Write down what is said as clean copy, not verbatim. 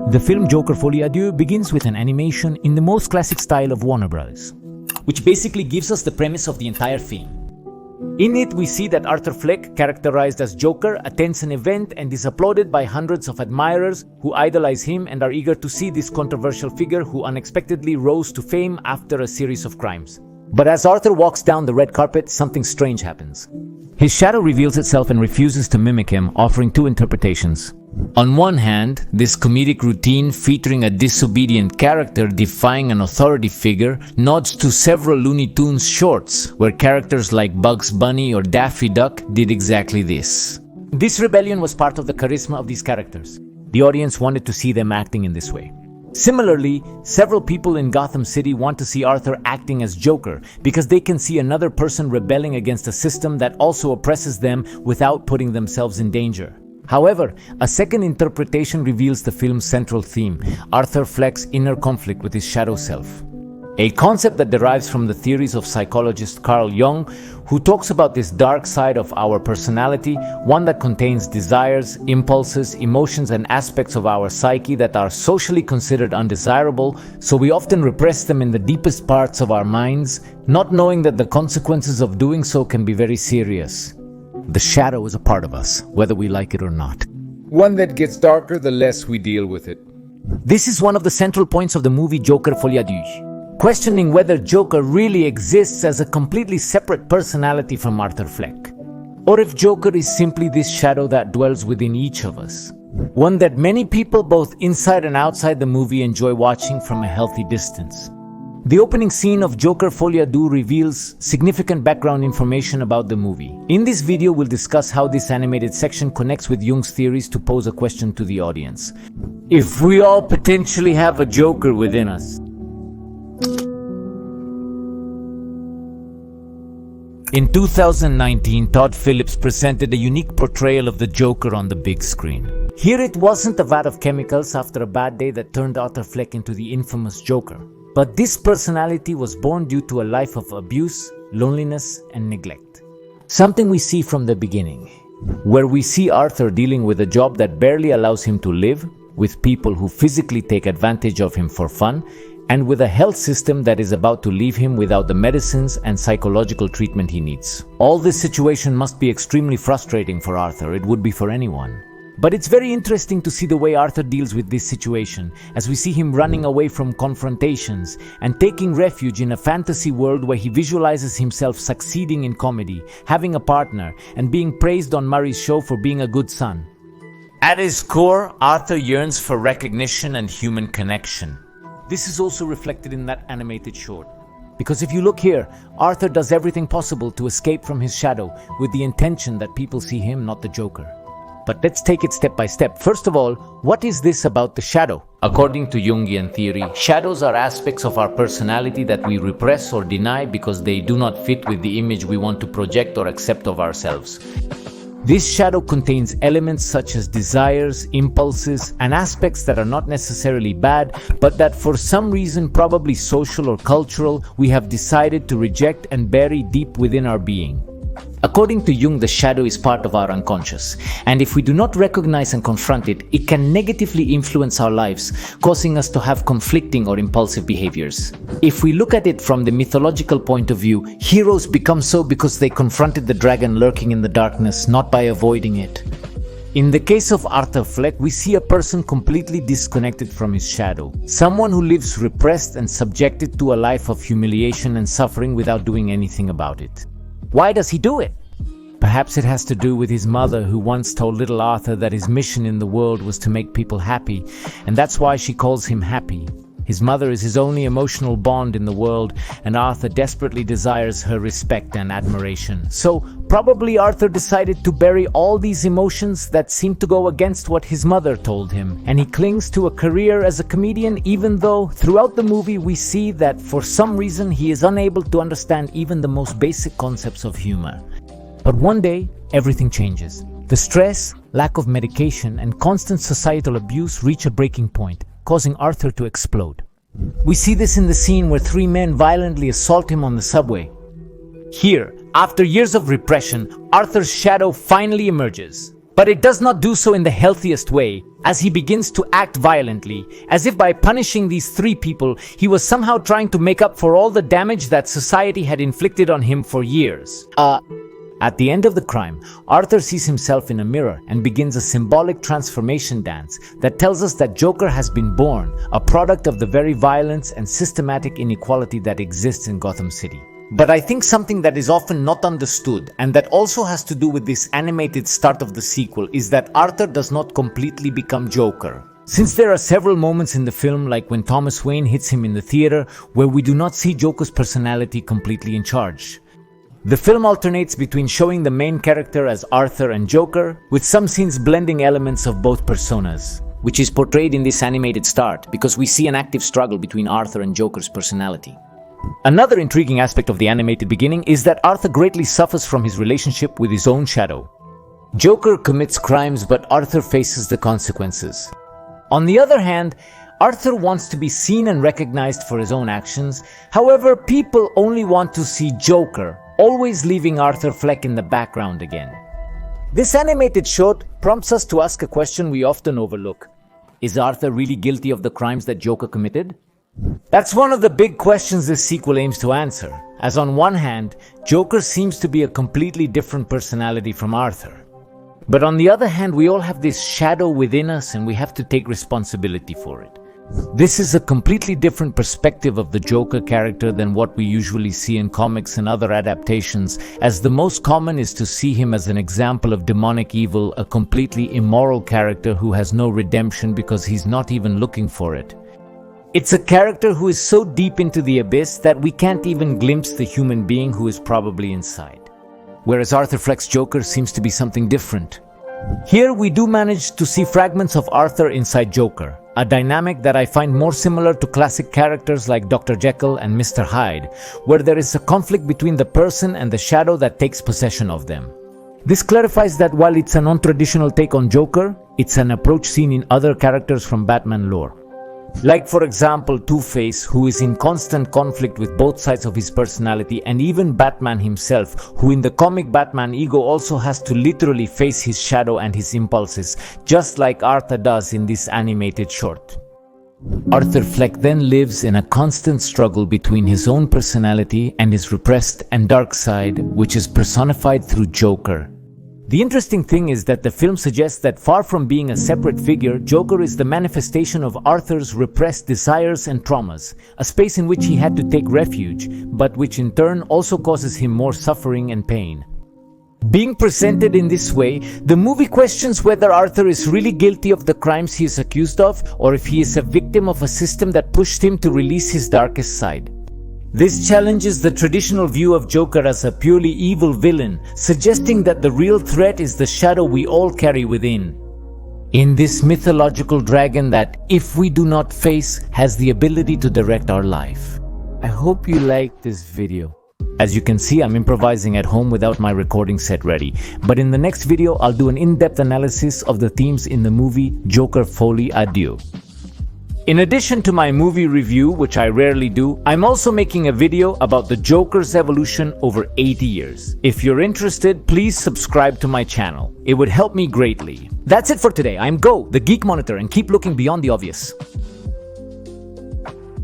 The film Joker Folie à Deux begins with an animation in the most classic style of Warner Bros., which basically gives us the premise of the entire film. In it, we see that Arthur Fleck, characterized as Joker, attends an event and is applauded by hundreds of admirers who idolize him and are eager to see this controversial figure who unexpectedly rose to fame after a series of crimes. But as Arthur walks down the red carpet, something strange happens. His shadow reveals itself and refuses to mimic him, offering two interpretations. On one hand, this comedic routine featuring a disobedient character defying an authority figure nods to several Looney Tunes shorts where characters like Bugs Bunny or Daffy Duck did exactly this. This rebellion was part of the charisma of these characters. The audience wanted to see them acting in this way. Similarly, several people in Gotham City want to see Arthur acting as Joker because they can see another person rebelling against a system that also oppresses them without putting themselves in danger. However, a second interpretation reveals the film's central theme, Arthur Fleck's inner conflict with his shadow self. A concept that derives from the theories of psychologist Carl Jung, who talks about this dark side of our personality, one that contains desires, impulses, emotions, and aspects of our psyche that are socially considered undesirable, so we often repress them in the deepest parts of our minds, not knowing that the consequences of doing so can be very serious. The shadow is a part of us, whether we like it or not. One that gets darker the less we deal with it. This is one of the central points of the movie Joker Folie à Deux, questioning whether Joker really exists as a completely separate personality from Arthur Fleck, or if Joker is simply this shadow that dwells within each of us, one that many people both inside and outside the movie enjoy watching from a healthy distance. The opening scene of Joker Folie à Deux reveals significant background information about the movie. In this video, we'll discuss how this animated section connects with Jung's theories to pose a question to the audience. If we all potentially have a Joker within us. In 2019, Todd Phillips presented a unique portrayal of the Joker on the big screen. Here it wasn't a vat of chemicals after a bad day that turned Arthur Fleck into the infamous Joker. But this personality was born due to a life of abuse, loneliness, and neglect. Something we see from the beginning, where we see Arthur dealing with a job that barely allows him to live, with people who physically take advantage of him for fun, and with a health system that is about to leave him without the medicines and psychological treatment he needs. All this situation must be extremely frustrating for Arthur. It would be for anyone. But it's very interesting to see the way Arthur deals with this situation, as we see him running away from confrontations and taking refuge in a fantasy world where he visualizes himself succeeding in comedy, having a partner, and being praised on Murray's show for being a good son. At his core, Arthur yearns for recognition and human connection. This is also reflected in that animated short. Because if you look here, Arthur does everything possible to escape from his shadow with the intention that people see him, not the Joker. But let's take it step by step. First of all, what is this about the shadow? According to Jungian theory, shadows are aspects of our personality that we repress or deny because they do not fit with the image we want to project or accept of ourselves. This shadow contains elements such as desires, impulses, and aspects that are not necessarily bad, but that for some reason, probably social or cultural, we have decided to reject and bury deep within our being. According to Jung, the shadow is part of our unconscious, and if we do not recognize and confront it, it can negatively influence our lives, causing us to have conflicting or impulsive behaviors. If we look at it from the mythological point of view, heroes become so because they confronted the dragon lurking in the darkness, not by avoiding it. In the case of Arthur Fleck, we see a person completely disconnected from his shadow. Someone who lives repressed and subjected to a life of humiliation and suffering without doing anything about it. Why does he do it? Perhaps it has to do with his mother, who once told little Arthur that his mission in the world was to make people happy, and that's why she calls him Happy. His mother is his only emotional bond in the world, and Arthur desperately desires her respect and admiration. So, probably Arthur decided to bury all these emotions that seem to go against what his mother told him, and he clings to a career as a comedian, even though throughout the movie we see that for some reason he is unable to understand even the most basic concepts of humor. But one day, everything changes. The stress, lack of medication, and constant societal abuse reach a breaking point, causing Arthur to explode. We see this in the scene where three men violently assault him on the subway. Here, after years of repression, Arthur's shadow finally emerges. But it does not do so in the healthiest way, as he begins to act violently, as if by punishing these three people, he was somehow trying to make up for all the damage that society had inflicted on him for years. At the end of the crime, Arthur sees himself in a mirror and begins a symbolic transformation dance that tells us that Joker has been born, a product of the very violence and systematic inequality that exists in Gotham City. But I think something that is often not understood, and that also has to do with this animated start of the sequel, is that Arthur does not completely become Joker. Since there are several moments in the film, like when Thomas Wayne hits him in the theater, where we do not see Joker's personality completely in charge. The film alternates between showing the main character as Arthur and Joker, with some scenes blending elements of both personas, which is portrayed in this animated start because we see an active struggle between Arthur and Joker's personality. Another intriguing aspect of the animated beginning is that Arthur greatly suffers from his relationship with his own shadow. Joker commits crimes, but Arthur faces the consequences. On the other hand, Arthur wants to be seen and recognized for his own actions. However, people only want to see Joker, always leaving Arthur Fleck in the background again. This animated short prompts us to ask a question we often overlook. Is Arthur really guilty of the crimes that Joker committed? That's one of the big questions this sequel aims to answer, as on one hand, Joker seems to be a completely different personality from Arthur. But on the other hand, we all have this shadow within us and we have to take responsibility for it. This is a completely different perspective of the Joker character than what we usually see in comics and other adaptations, as the most common is to see him as an example of demonic evil, a completely immoral character who has no redemption because he's not even looking for it. It's a character who is so deep into the abyss that we can't even glimpse the human being who is probably inside. Whereas Arthur Fleck's Joker seems to be something different. Here we do manage to see fragments of Arthur inside Joker, a dynamic that I find more similar to classic characters like Dr. Jekyll and Mr. Hyde, where there is a conflict between the person and the shadow that takes possession of them. This clarifies that while it's a non-traditional take on Joker, it's an approach seen in other characters from Batman lore. Like for example Two-Face, who is in constant conflict with both sides of his personality, and even Batman himself, who in the comic Batman ego also has to literally face his shadow and his impulses, just like Arthur does in this animated short. Arthur Fleck then lives in a constant struggle between his own personality and his repressed and dark side, which is personified through Joker. The interesting thing is that the film suggests that far from being a separate figure, Joker is the manifestation of Arthur's repressed desires and traumas, a space in which he had to take refuge, but which in turn also causes him more suffering and pain. Being presented in this way, the movie questions whether Arthur is really guilty of the crimes he is accused of, or if he is a victim of a system that pushed him to release his darkest side. This challenges the traditional view of Joker as a purely evil villain, suggesting that the real threat is the shadow we all carry within. In this mythological dragon that, if we do not face, has the ability to direct our life. I hope you liked this video. As you can see, I'm improvising at home without my recording set ready, but in the next video I'll do an in-depth analysis of the themes in the movie Joker Folie à Deux. In addition to my movie review, which I rarely do, I'm also making a video about the Joker's evolution over 80 years. If you're interested, please subscribe to my channel. It would help me greatly. That's it for today. I'm Go, the Geek Monitor, and keep looking beyond the obvious.